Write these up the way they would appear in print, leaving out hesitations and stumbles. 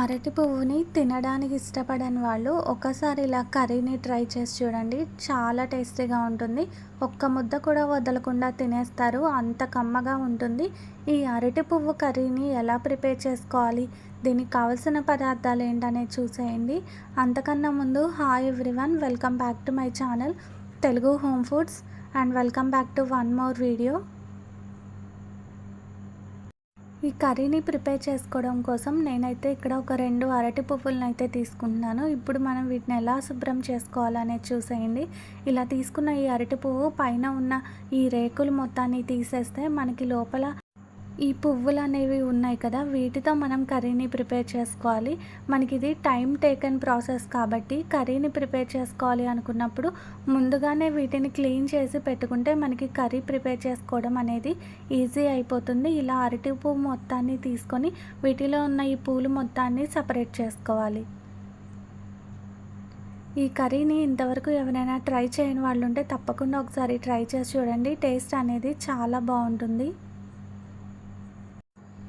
అరటి పువ్వుని తినడానికి ఇష్టపడని వాళ్ళు ఒక్కసారి ఇలా కర్రీని ట్రై చేసి చూడండి. చాలా టేస్టీగా ఉంటుంది. ఒక్క ముద్ద కూడా వదలకుండా తినేస్తారు. అంత కమ్మగా ఉంటుంది. ఈ అరటి పువ్వు కర్రీని ఎలా ప్రిపేర్ చేసుకోవాలి, దీనికి కావాల్సిన పదార్థాలు ఏంటనేది చూసేయండి. అంతకన్నా ముందు hi everyone, welcome back to my channel Telugu home foods and welcome back to one more video. ఈ కర్రీని ప్రిపేర్ చేసుకోవడం కోసం నేనైతే ఇక్కడ ఒక 2 అరటి పువ్వులను అయితే తీసుకుంటున్నాను. ఇప్పుడు మనం వీటిని ఎలా శుభ్రం చేసుకోవాలనేది చూసేయండి. ఇలా తీసుకున్న ఈ అరటి పువ్వు పైన ఉన్న ఈ రేకులు మొత్తాన్ని తీసేస్తే మనకి లోపల ఈ పువ్వులనేవి ఉన్నాయి కదా, వీటితో మనం కర్రీని ప్రిపేర్ చేసుకోవాలి. మనకి ఇది టైం టేకన్ ప్రాసెస్ కాబట్టి కర్రీని ప్రిపేర్ చేసుకోవాలి అనుకున్నప్పుడు ముందుగానే వీటిని క్లీన్ చేసి పెట్టుకుంటే మనకి కర్రీ ప్రిపేర్ చేసుకోవడం అనేది ఈజీ అయిపోతుంది. ఇలా అరటి పువ్వు మొత్తాన్ని తీసుకొని వీటిలో ఉన్న ఈ పూలు మొత్తాన్ని సపరేట్ చేసుకోవాలి. ఈ కర్రీని ఇంతవరకు ఎవరైనా ట్రై చేయని వాళ్ళు ఉంటే తప్పకుండా ఒకసారి ట్రై చేసి చూడండి. టేస్ట్ అనేది చాలా బాగుంటుంది.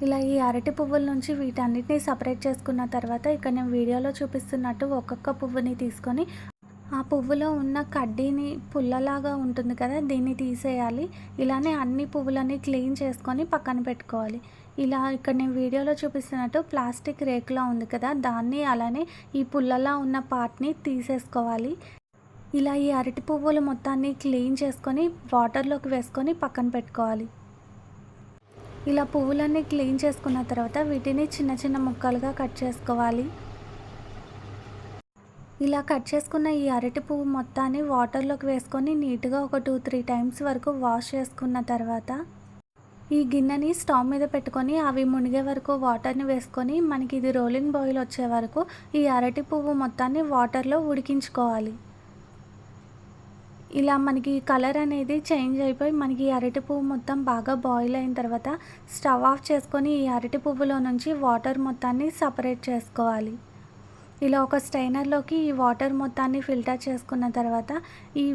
ఇలా ఈ అరటి పువ్వుల నుంచి వీటన్నిటిని సపరేట్ చేసుకున్న తర్వాత ఇక్కడ నేను వీడియోలో చూపిస్తున్నట్టు ఒక్కొక్క పువ్వుని తీసుకొని ఆ పువ్వులో ఉన్న కడ్డీని పుల్లలాగా ఉంటుంది కదా, దీన్ని తీసేయాలి. ఇలానే అన్ని పువ్వులని క్లీన్ చేసుకొని పక్కన పెట్టుకోవాలి. ఇలా ఇక్కడ నేను వీడియోలో చూపిస్తున్నట్టు ప్లాస్టిక్ రేకులా ఉంది కదా, దాన్ని అలానే ఈ పుల్లలా ఉన్న పార్ట్ని తీసేసుకోవాలి. ఇలా ఈ అరటి పువ్వులు మొత్తాన్ని క్లీన్ చేసుకొని వాటర్లోకి వేసుకొని పక్కన పెట్టుకోవాలి. ఇలా పువ్వులన్నీ క్లీన్ చేసుకున్న తర్వాత వీటిని చిన్న చిన్న ముక్కలుగా కట్ చేసుకోవాలి. ఇలా కట్ చేసుకున్న ఈ అరటి పువ్వు మొత్తాన్ని వాటర్లోకి వేసుకొని నీట్గా ఒక 2-3 టైమ్స్ వరకు వాష్ చేసుకున్న తర్వాత ఈ గిన్నెని స్టవ్ మీద పెట్టుకొని అవి మునిగే వరకు వాటర్ని వేసుకొని మనకి ఇది రోలింగ్ బాయిల్ వచ్చే వరకు ఈ అరటి పువ్వు మొత్తాన్ని వాటర్లో ఉడికించుకోవాలి. ఇలా మనకి కలర్ అనేది చేంజ్ అయిపోయి మనకి అరటి పువ్వు మొత్తం బాగా బాయిల్ అయిన తర్వాత స్టవ్ ఆఫ్ చేసుకొని ఈ అరటి పువ్వులో నుంచి వాటర్ మొత్తాన్ని సపరేట్ చేసుకోవాలి. ఇలా ఒక స్ట్రైనర్లోకి ఈ వాటర్ మొత్తాన్ని ఫిల్టర్ చేసుకున్న తర్వాత ఈ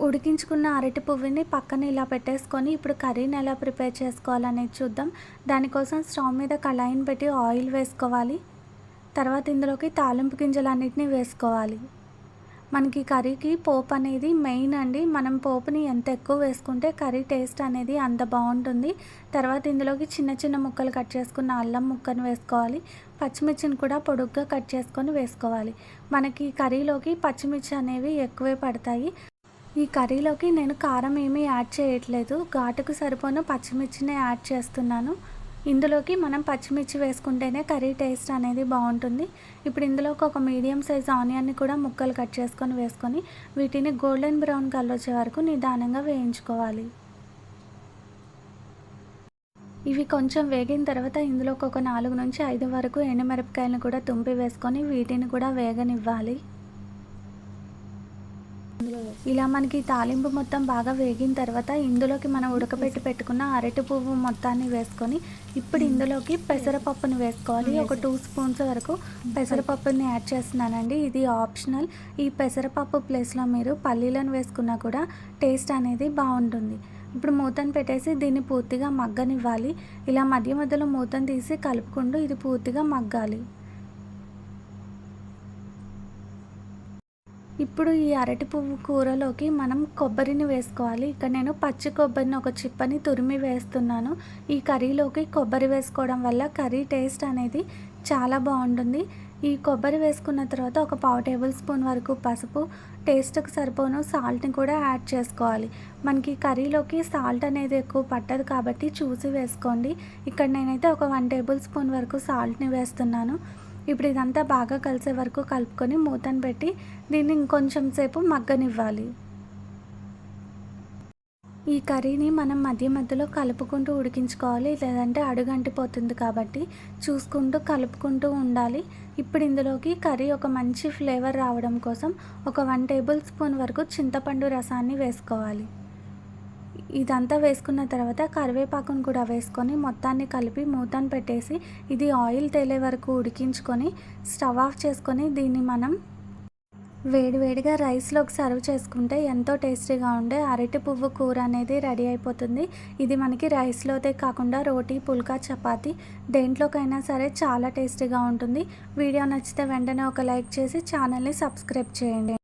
ఉడికించుకున్న అరటి పువ్వుని పక్కన ఇలా పెట్టేసుకొని ఇప్పుడు కర్రీని ఎలా ప్రిపేర్ చేసుకోవాలనేది చూద్దాం. దానికోసం స్టవ్ మీద కళాయిని పెట్టి ఆయిల్ వేసుకోవాలి. తర్వాత ఇందులోకి తాలింపు గింజలన్నిటిని వేసుకోవాలి. మనకి కర్రీకి పోపు అనేది మెయిన్ అండి. మనం పోపుని ఎంత ఎక్కువ వేసుకుంటే కర్రీ టేస్ట్ అనేది అంత బాగుంటుంది. తర్వాత ఇందులోకి చిన్న చిన్న ముక్కలు కట్ చేసుకున్న అల్లం ముక్కను వేసుకోవాలి. పచ్చిమిర్చిని కూడా పొడుగ్గా కట్ చేసుకొని వేసుకోవాలి. మనకి కర్రీలోకి పచ్చిమిర్చి అనేవి ఎక్కువే పడతాయి. ఈ కర్రీలోకి నేను కారం ఏమీ యాడ్ చేయట్లేదు, ఘాటుకు సరిపోను పచ్చిమిర్చినే యాడ్ చేస్తున్నాను. ఇందులోకి మనం పచ్చిమిర్చి వేసుకుంటేనే కర్రీ టేస్ట్ అనేది బాగుంటుంది. ఇప్పుడు ఇందులోకి ఒక మీడియం సైజ్ ఆనియన్ని కూడా ముక్కలు కట్ చేసుకొని వేసుకొని వీటిని గోల్డెన్ బ్రౌన్ కలర్ వచ్చే వరకు నిదానంగా వేయించుకోవాలి. ఇవి కొంచెం వేగిన తర్వాత ఇందులోకి ఒక 4 నుంచి 5 వరకు ఎండుమిరపకాయలను కూడా తుంపి వేసుకొని వీటిని కూడా వేగనివ్వాలి. ఇలా మనకి తాలింపు మొత్తం బాగా వేగిన తర్వాత ఇందులోకి మనం ఉడకబెట్టి పెట్టుకున్న అరటి పువ్వు మొత్తాన్ని వేసుకొని ఇప్పుడు ఇందులోకి పెసరపప్పుని వేసుకోవాలి. ఒక 2 స్పూన్స్ వరకు పెసరపప్పుని యాడ్ చేస్తున్నానండి. ఇది ఆప్షనల్. ఈ పెసరపప్పు ప్లేస్లో మీరు పల్లీలను వేసుకున్నా కూడా టేస్ట్ అనేది బాగుంటుంది. ఇప్పుడు మూతను పెట్టేసి దీన్ని పూర్తిగా మగ్గనివ్వాలి. ఇలా మధ్య మధ్యలో మూతను తీసి కలుపుకుంటూ ఇది పూర్తిగా మగ్గాలి. ఇప్పుడు ఈ అరటి పువ్వు కూరలోకి మనం కొబ్బరిని వేసుకోవాలి. ఇక్కడ నేను పచ్చి కొబ్బరిని ఒక చిప్పని తురిమి వేస్తున్నాను. ఈ కర్రీలోకి కొబ్బరి వేసుకోవడం వల్ల కర్రీ టేస్ట్ అనేది చాలా బాగుంటుంది. ఈ కొబ్బరి వేసుకున్న తర్వాత ఒక 1/2 టేబుల్ స్పూన్ వరకు పసుపు, టేస్ట్కి సరిపోను సాల్ట్ని కూడా యాడ్ చేసుకోవాలి. మనకి కర్రీలోకి సాల్ట్ అనేది ఎక్కువ పట్టదు కాబట్టి చూసి వేసుకోండి. ఇక్కడ నేనైతే ఒక 1 టేబుల్ స్పూన్ వరకు సాల్ట్ని వేస్తున్నాను. ఇప్పుడు ఇదంతా బాగా కలిసే వరకు కలుపుకొని మూతను పెట్టి దీన్ని ఇంకొంచెం సేపు మగ్గనివ్వాలి. ఈ కర్రీని మనం మధ్య మధ్యలో కలుపుకుంటూ ఉడికించుకోవాలి, లేదంటే అడుగంటిపోతుంది కాబట్టి చూసుకుంటూ కలుపుకుంటూ ఉండాలి. ఇప్పుడు ఇందులోకి కర్రీ ఒక మంచి ఫ్లేవర్ రావడం కోసం ఒక 1 టేబుల్ స్పూన్ వరకు చింతపండు రసాన్ని వేసుకోవాలి. ఇదంతా వేసుకున్న తర్వాత కరివేపాకును కూడా వేసుకొని మొత్తాన్ని కలిపి మూతను పెట్టేసి ఇది ఆయిల్ తేలే వరకు ఉడికించుకొని స్టవ్ ఆఫ్ చేసుకొని దీన్ని మనం వేడివేడిగా రైస్‌లోకి సర్వ్ చేసుకుంటే ఎంతో టేస్టీగా ఉండే అరటి పువ్వు కూర అనేది రెడీ అయిపోతుంది. ఇది మనకి రైస్‌లోదే కాకుండా రోటీ, పుల్కా, చపాతీ దేంట్లోకైనా సరే చాలా టేస్టీగా ఉంటుంది. వీడియో నచ్చితే వెంటనే ఒక లైక్ చేసి ఛానల్‌ని సబ్స్క్రైబ్ చేయండి.